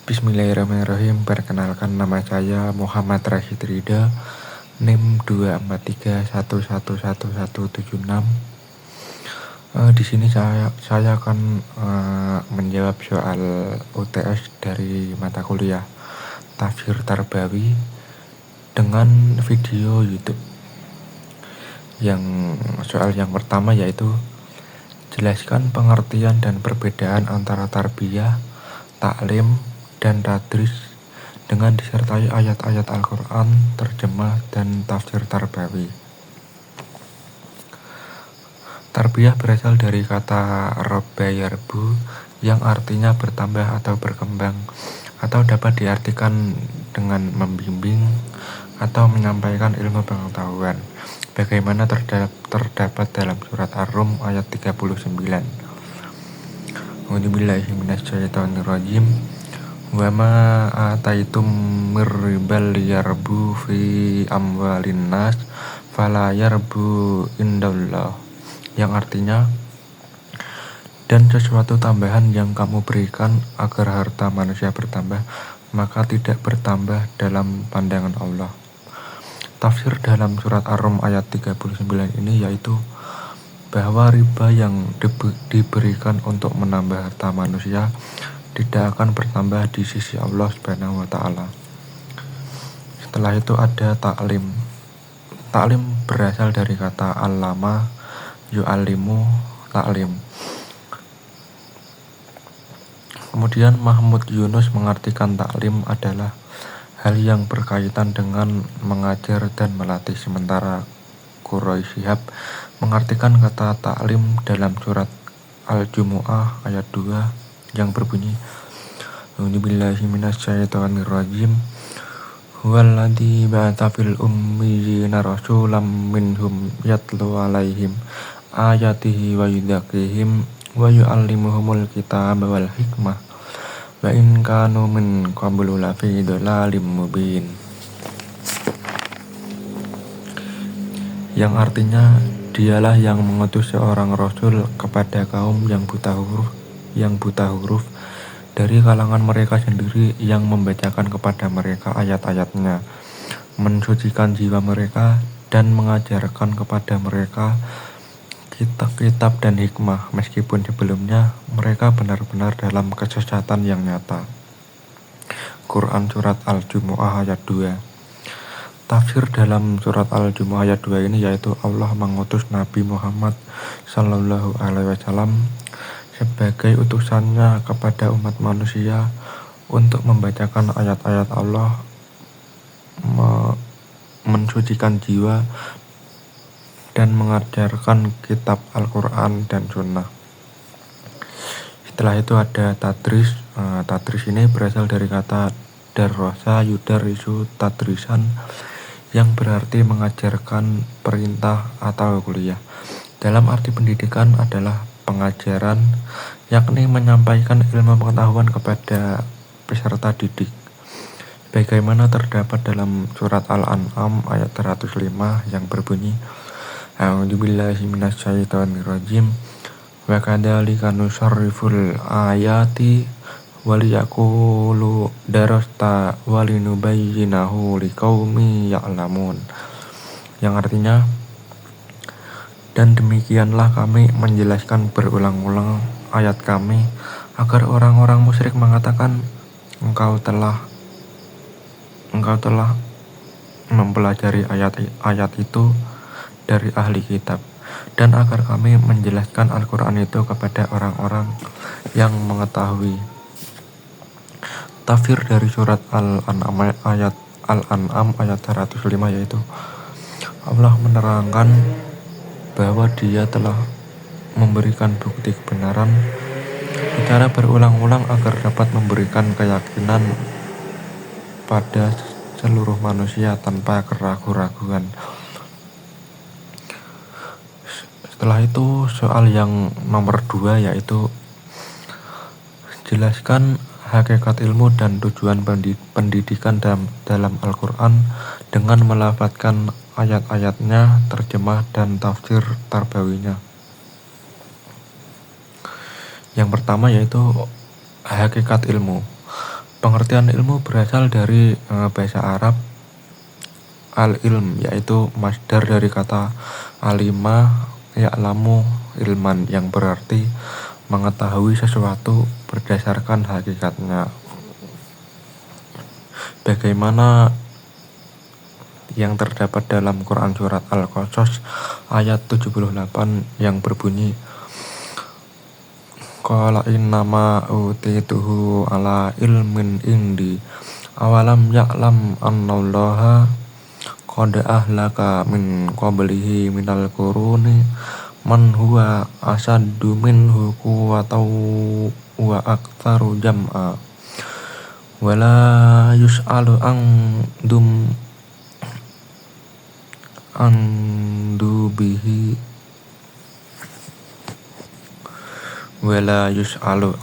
Bismillahirrahmanirrahim. Perkenalkan, nama saya Muhammad Rashid Ridha, NIM 243111176. Di sini saya akan menjawab soal UTS dari mata kuliah Tafsir Tarbawi dengan video YouTube. Soal yang pertama yaitu jelaskan pengertian dan perbedaan antara tarbiyah, taklim, dan tadris dengan disertai ayat-ayat Al-Quran, terjemah, dan tafsir Tarbawi. Tarbiyah berasal dari kata robba yarbu yang artinya bertambah atau berkembang, atau dapat diartikan dengan membimbing atau menyampaikan ilmu pengetahuan, bagaimana terdapat dalam surat Ar-Rum ayat 39. A'udzubillahiminasyaitonirrajim. Wa ma ataitum mir ribal yarbu fi amwalin nas fala yarbu indallah, yang artinya, dan sesuatu tambahan yang kamu berikan agar harta manusia bertambah, maka tidak bertambah dalam pandangan Allah. Tafsir dalam surat Ar-Rum ayat 39 ini yaitu bahwa riba yang diberikan untuk menambah harta manusia tidak akan bertambah di sisi Allah Subhanahu wa Ta'ala. Setelah itu ada taklim. Taklim berasal dari kata allama yu'allimu taklim. Kemudian Mahmud Yunus mengartikan taklim adalah hal yang berkaitan dengan mengajar dan melatih, sementara Quraish Shihab mengartikan kata taklim dalam surat Al-Jumu'ah ayat 2 yang berbunyi, A'udzubillahiminasyaitonirrajim. Huwallazi ba'atsa fil ummiyina rasulam minhum yatlu 'alaihim ayatihi wa yuzakkihim wa yu'allimuhumul kitaba wal hikmah wa in kanu min qablu lafi dhalalin mubin, yang artinya dialah yang mengutus seorang rasul kepada kaum yang buta huruf dari kalangan mereka sendiri, yang membacakan kepada mereka ayat-ayatnya, mensucikan jiwa mereka, dan mengajarkan kepada mereka kitab-kitab dan hikmah, meskipun sebelumnya mereka benar-benar dalam kesesatan yang nyata. Quran Surat Al-Jumu'ah ayat 2. Tafsir dalam surat Al-Jumu'ah ayat 2 ini yaitu Allah mengutus Nabi Muhammad Sallallahu Alaihi Wasallam sebagai utusannya kepada umat manusia untuk membacakan ayat-ayat Allah, mensucikan jiwa, dan mengajarkan kitab Al-Quran dan Sunnah. Setelah itu ada tadris. Tadris ini berasal dari kata darrosa yudarisu tadrisan, yang berarti mengajarkan, perintah, atau kuliah. Dalam arti pendidikan adalah pengajaran, yakni menyampaikan ilmu pengetahuan kepada peserta didik, bagaimana terdapat dalam surat Al-An'am ayat 105 yang berbunyi, A'udzubillahiminasyaitonirrajim. Wa kadzalika nusarriful ayati waliyaqulu darasta walinubayyinahu liqaumi ya'lamun, yang artinya, dan demikianlah kami menjelaskan berulang-ulang ayat kami agar orang-orang musyrik mengatakan engkau telah mempelajari ayat-ayat itu dari ahli kitab, dan agar kami menjelaskan Al-Quran itu kepada orang-orang yang mengetahui. Tafsir dari surat Al-An'am ayat 105 yaitu Allah menerangkan bahwa Dia telah memberikan bukti kebenaran secara berulang-ulang agar dapat memberikan keyakinan pada seluruh manusia tanpa keraguan-raguan. Setelah itu soal yang nomor 2 yaitu jelaskan hakikat ilmu dan tujuan pendidikan dalam Al-Quran dengan melafadzkan ayat-ayatnya, terjemah, dan tafsir tarbawinya. Yang pertama yaitu hakikat ilmu. Pengertian ilmu berasal dari bahasa Arab al-ilm, yaitu masdar dari kata alima ya'lamu ilman, yang berarti mengetahui sesuatu berdasarkan hakikatnya. Bagaimana yang terdapat dalam Quran surat Al-Qasas ayat 78 yang berbunyi, qala innama utituhu ala ilmin indi awalam ya'lam annallaha qad ahlaka min qablihi minal quruni man huwa asaddu minhu quwwatan wa aktsaru jam'a wala yus'alu dubihi wala yus'alu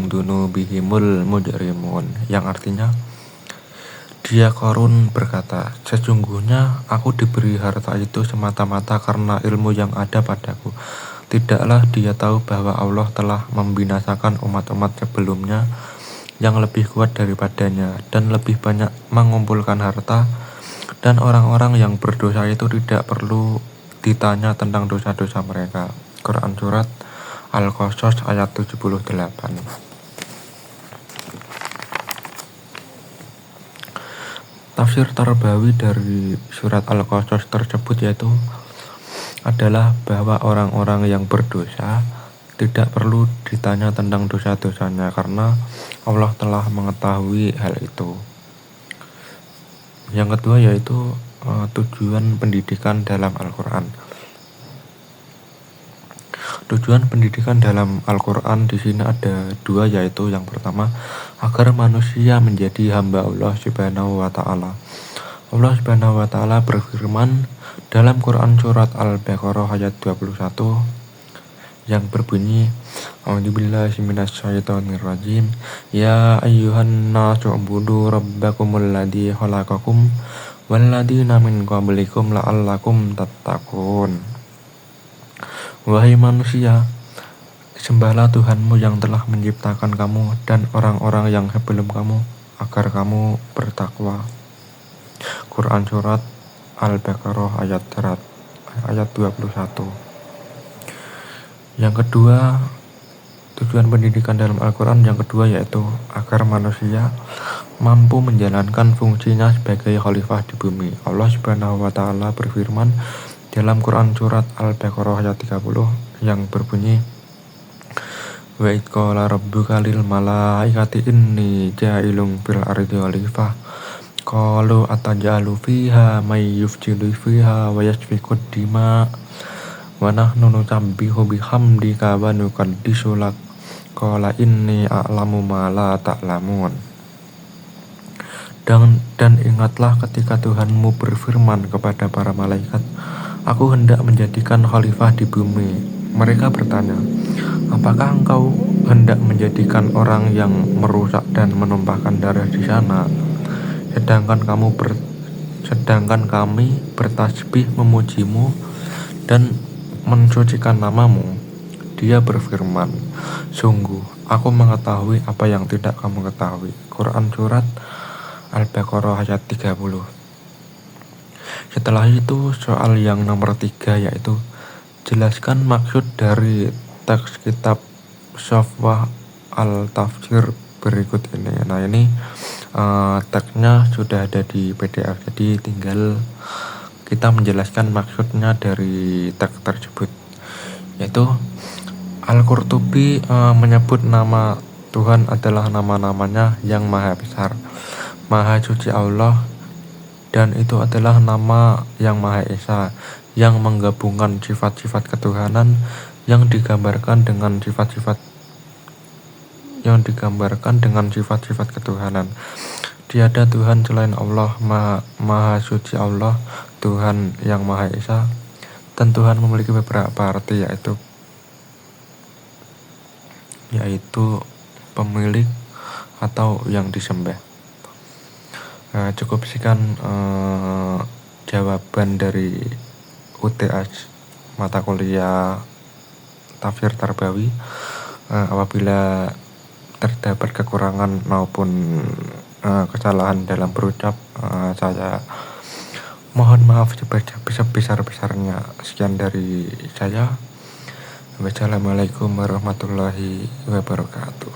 dunubihimul mujrimun, yang artinya dia Qarun berkata, sesungguhnya aku diberi harta itu semata-mata karena ilmu yang ada padaku. Tidaklah dia tahu bahwa Allah telah membinasakan umat-umat sebelumnya yang lebih kuat daripadanya dan lebih banyak mengumpulkan harta, dan orang-orang yang berdosa itu tidak perlu ditanya tentang dosa-dosa mereka. Quran surat Al-Qasas ayat 78. Tafsir Tarbawi dari surat Al-Qasas tersebut yaitu adalah bahwa orang-orang yang berdosa tidak perlu ditanya tentang dosa-dosanya karena Allah telah mengetahui hal itu. Yang kedua yaitu tujuan pendidikan dalam Al-Quran. Tujuan pendidikan dalam Al-Quran di sini ada dua, yaitu yang pertama agar manusia menjadi hamba Allah Subhanahu wa Ta'ala. Allah Subhanahu wa Ta'ala berfirman dalam Quran surat Al-Baqarah ayat 21 yang berbunyi, a'udzubillahi minasyaitonirrajim, ya ayyuhan nasu ubudu rabbakumul ladzi khalaqakum walladzina min qablikum la'allakum tattaqun. Wahai manusia, sembahlah Tuhanmu yang telah menciptakan kamu dan orang-orang yang sebelum kamu agar kamu bertakwa. Quran surat Al-Baqarah ayat 21. Yang kedua, tujuan pendidikan dalam Al-Quran yang kedua yaitu agar manusia mampu menjalankan fungsinya sebagai khalifah di bumi. Allah Subhanahu wa Ta'ala berfirman dalam Quran surat Al-Baqarah ayat 30 yang berbunyi, wa idh qala rabbuka lil malaikati inni ja'ilun fil ardi khalifah qalu atajalu fiha may yufsidu fiha wa yasfiku dima wa nahnu nusabbihu bihamdika wa nuqaddisu lak qala inni a'lamu ma la ta'lamun. Dan ingatlah ketika Tuhanmu berfirman kepada para malaikat, aku hendak menjadikan khalifah di bumi. Mereka bertanya, apakah engkau hendak menjadikan orang yang merusak dan menumpahkan darah di sana, sedangkan kami bertasbih memujimu dan mensucikan namamu? Dia berfirman, sungguh aku mengetahui apa yang tidak kamu ketahui. Quran surat Al-Baqarah ayat 30. Setelah itu soal yang nomor 3 yaitu jelaskan maksud dari teks kitab Safwah Al-Tafsir berikut ini. Nah ini teksnya sudah ada di PDF, jadi tinggal kita menjelaskan maksudnya dari teks tersebut. Yaitu Al-Qurtubi menyebut nama Tuhan adalah nama-namanya yang maha besar, maha suci Allah, dan itu adalah nama yang Maha Esa yang menggabungkan sifat-sifat ketuhanan yang digambarkan dengan sifat-sifat ketuhanan. Tiada Tuhan selain Allah, Maha Suci Allah, Tuhan yang Maha Esa. Dan Tuhan memiliki beberapa arti yaitu pemilik atau yang disembah. Cukup sekian jawaban dari UTS mata kuliah Tafsir Tarbawi. Apabila terdapat kekurangan maupun kesalahan dalam berucap, saya mohon maaf sebesar-besarnya. Sekian dari saya. Wassalamualaikum warahmatullahi wabarakatuh.